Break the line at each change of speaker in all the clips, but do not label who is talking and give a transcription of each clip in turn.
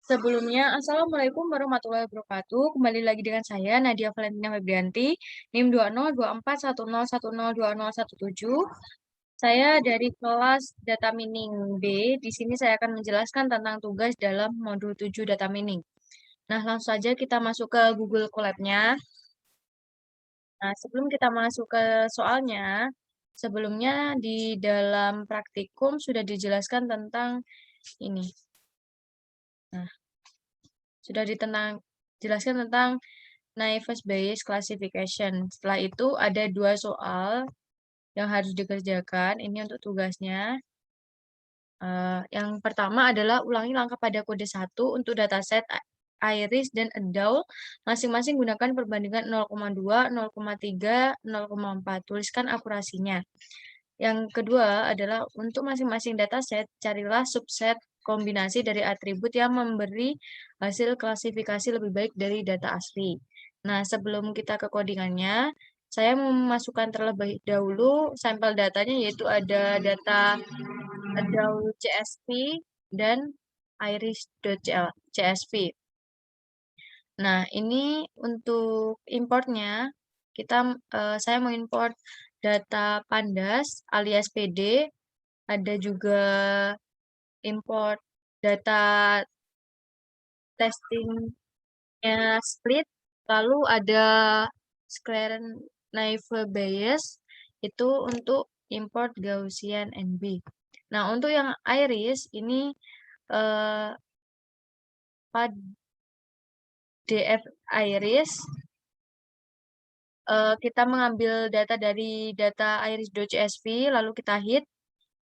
Sebelumnya, Assalamualaikum warahmatullahi wabarakatuh. Kembali lagi dengan saya, Nadia Valentina Febrianti, NIM 202410102017. Saya dari kelas Data Mining B. Di sini saya akan menjelaskan tentang tugas dalam modul 7 Data Mining. Nah, langsung saja kita masuk ke Google Colab-nya. Nah, sebelum kita masuk ke soalnya, sebelumnya di dalam praktikum sudah dijelaskan tentang ini. Nah, sudah jelaskan tentang Naive Bayes Classification. Setelah itu ada 2 soal yang harus dikerjakan. Ini untuk tugasnya. Yang pertama adalah ulangi langkah pada kode 1 untuk dataset Iris dan Adele. Masing-masing gunakan perbandingan 0,2, 0,3, 0,4. Tuliskan akurasinya. Yang kedua adalah untuk masing-masing dataset, carilah subset kombinasi dari atribut yang memberi hasil klasifikasi lebih baik dari data asli. Nah, sebelum kita ke codingannya, saya memasukkan terlebih dahulu sampel datanya, yaitu ada data Adele CSV dan iris.csv. Nah, ini untuk importnya, saya mau import data pandas alias PD, ada juga import data testingnya split, lalu ada Sclaren Naive Bayes, itu untuk import Gaussian NB. Nah, untuk yang iris, ini pada DF iris, kita mengambil data dari data iris.csv, lalu kita hit.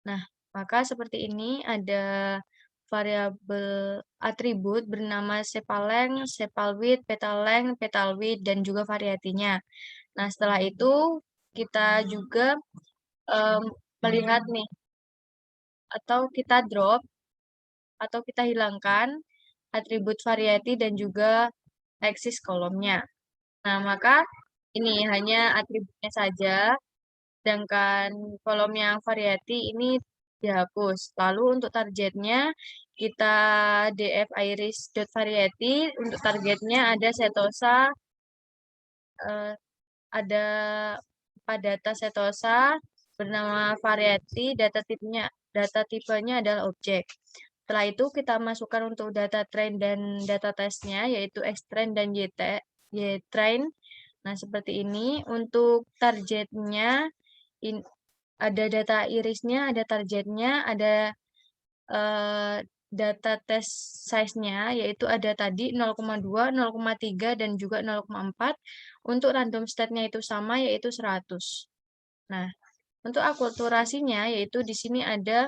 Nah, maka seperti ini ada variabel atribut bernama sepalength, sepalwidth, petalength, petalwidth, dan juga variatinya. Nah, setelah itu kita juga melihat nih, atau kita drop, atau kita hilangkan atribut variety dan juga axis kolomnya. Nah, maka ini hanya atributnya saja, sedangkan kolom yang variety ini dihapus. Lalu untuk targetnya, kita df iris.variety, untuk targetnya ada setosa, ada data setosa bernama variety, data tipenya adalah objek. Setelah itu kita masukkan untuk data train dan data testnya, yaitu xtrain dan ytrain. Nah, seperti ini. Untuk targetnya, ada data irisnya, ada targetnya, ada data test size-nya, yaitu ada tadi 0,2, 0,3, dan juga 0,4. Untuk random state-nya itu sama, yaitu 100. Nah, untuk akulturasinya, yaitu di sini ada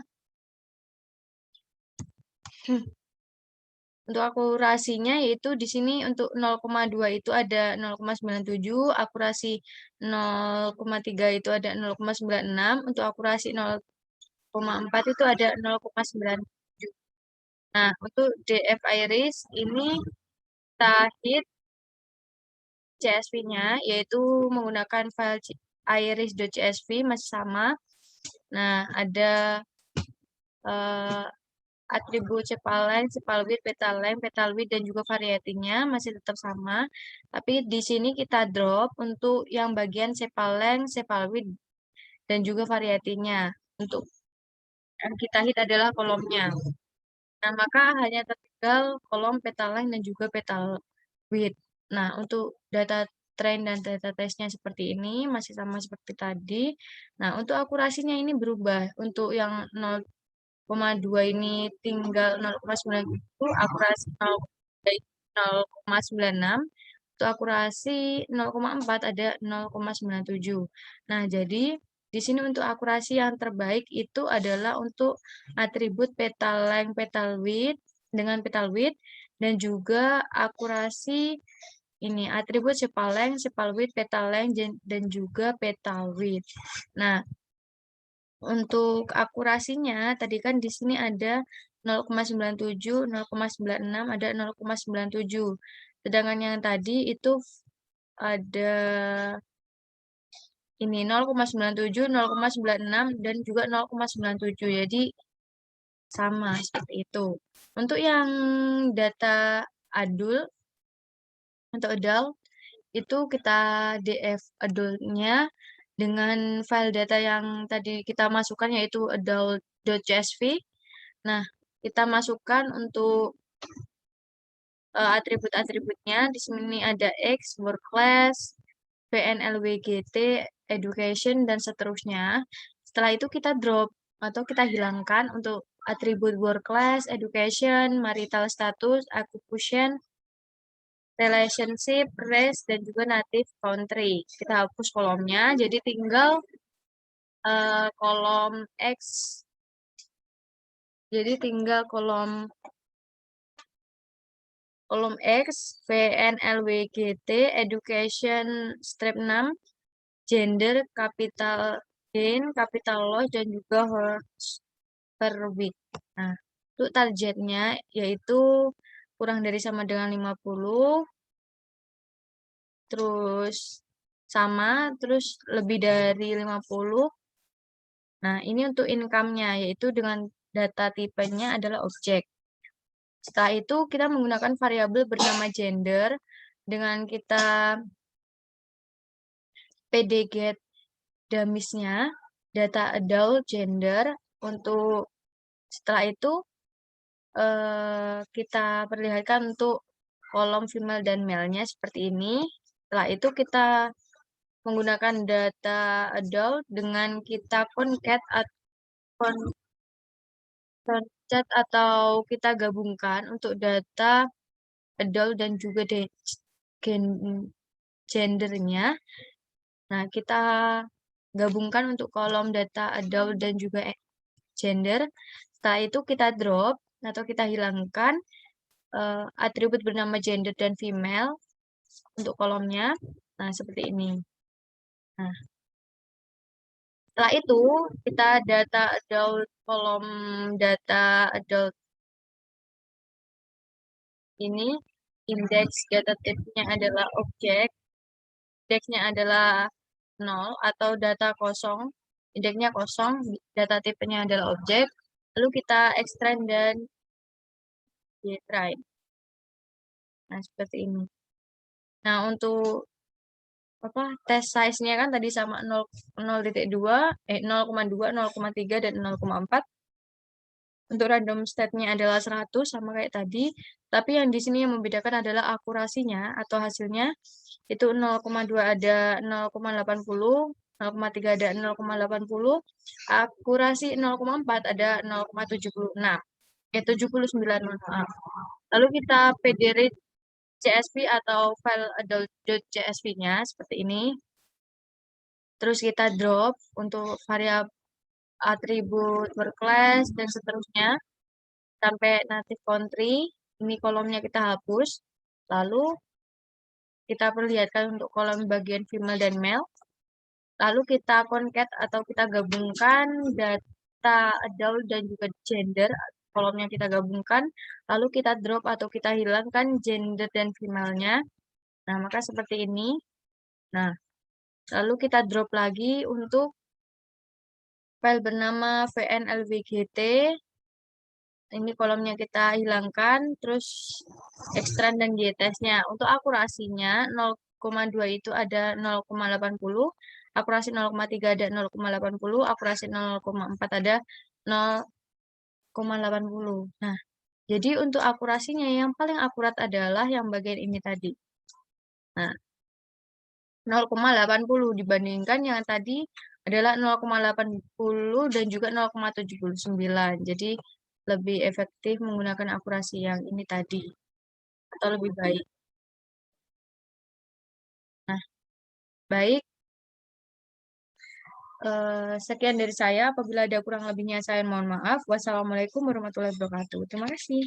untuk akurasinya, yaitu di sini untuk 0,2 itu ada 0,97, akurasi 0,3 itu ada 0,96, untuk akurasi 0,4 itu ada 0,97. Nah, untuk DF iris ini kita hit CSV-nya, yaitu menggunakan file iris.csv, masih sama. Nah, ada atribut sepalength, sepalwidth, petalwidth, dan juga variatinya masih tetap sama. Tapi di sini kita drop untuk yang bagian sepalength, sepalwidth, dan juga variatinya. Untuk yang kita hit adalah kolomnya. Nah, maka hanya tertinggal kolom petalength dan juga petalwidth. Nah, untuk data train dan data testnya seperti ini, masih sama seperti tadi. Nah, untuk akurasinya ini berubah. Untuk yang 0,2 ini tinggal 0,9, akurasi 0,96, untuk akurasi 0,4 ada 0,97. Nah, jadi di sini untuk akurasi yang terbaik itu adalah untuk atribut petalength, petalwidth dengan petalwidth, dan juga akurasi ini atribut sepalength, sepalwidth, petalength, dan juga petalwidth. Nah, untuk akurasinya, tadi kan di sini ada 0,97, 0,96, ada 0,97. Sedangkan yang tadi itu ada ini 0,97, 0,96, dan juga 0,97. Jadi sama seperti itu. Untuk yang data adult, untuk adult itu kita df adult-nya dengan file data yang tadi kita masukkan yaitu adult.csv. Nah, kita masukkan untuk atribut-atributnya. Di sini ada X, work class, PNLWGT, education, dan seterusnya. Setelah itu kita drop atau kita hilangkan untuk atribut work class, education, marital status, occupation, relationship, race, dan juga native country. Kita hapus kolomnya, jadi tinggal kolom X. Jadi tinggal kolom X, VNLWGT, Education strip 6, Gender, Capital Gain, Capital Loss, dan juga Horse per week. Nah, untuk targetnya yaitu kurang dari sama dengan 50, terus sama, terus lebih dari 50. Nah, ini untuk income-nya, yaitu dengan data tipenya adalah objek. Setelah itu, kita menggunakan variabel bernama gender dengan kita pdget damisnya, data adult gender. Untuk setelah itu, kita perlihatkan untuk kolom female dan male-nya seperti ini. Setelah itu, kita menggunakan data adult dengan kita concat atau kita gabungkan untuk data adult dan juga gendernya. Nah, kita gabungkan untuk kolom data adult dan juga gender. Setelah itu kita drop atau kita hilangkan atribut bernama gender dan female untuk kolomnya. Nah, seperti ini. Nah, setelah itu kita data adult, kolom data adult ini indeks data type-nya adalah objek, indeksnya adalah 0 atau data kosong, indeksnya kosong, data tipenya adalah objek, lalu kita extend dan try. Nah, seperti ini. Nah, untuk test size-nya kan tadi sama 0,2, 0,2, 0,3, dan 0,4. Untuk random state-nya adalah 100 sama kayak tadi, tapi yang di sini yang membedakan adalah akurasinya atau hasilnya. Itu 0,2 ada 0,80, 0,3 ada 0,80, akurasi 0,4 ada 0,76. 79, maaf. Lalu kita PD rate CSV atau file adult.csv-nya seperti ini. Terus kita drop untuk variabel atribut work class dan seterusnya sampai native country. Ini kolomnya kita hapus. Lalu kita perlihatkan untuk kolom bagian female dan male. Lalu kita concat atau kita gabungkan data adult dan juga gender. Kolomnya kita gabungkan. Lalu kita drop atau kita hilangkan gender dan female-nya. Nah, maka seperti ini. Nah, lalu kita drop lagi untuk file bernama vnlwgt. Ini kolomnya kita hilangkan, terus extend dan gtest-nya. Untuk akurasinya 0,2 itu ada 0,80, akurasi 0,3 ada 0,80, akurasi 0,4 ada 0,80. Nah, jadi untuk akurasinya yang paling akurat adalah yang bagian ini tadi. Nah, 0,80 dibandingkan yang tadi adalah 0,80 dan juga 0,79. Jadi lebih efektif menggunakan akurasi yang ini tadi atau lebih baik. Nah, baik. Sekian dari saya. Apabila ada kurang lebihnya saya mohon maaf. Wassalamualaikum warahmatullahi wabarakatuh. Terima kasih.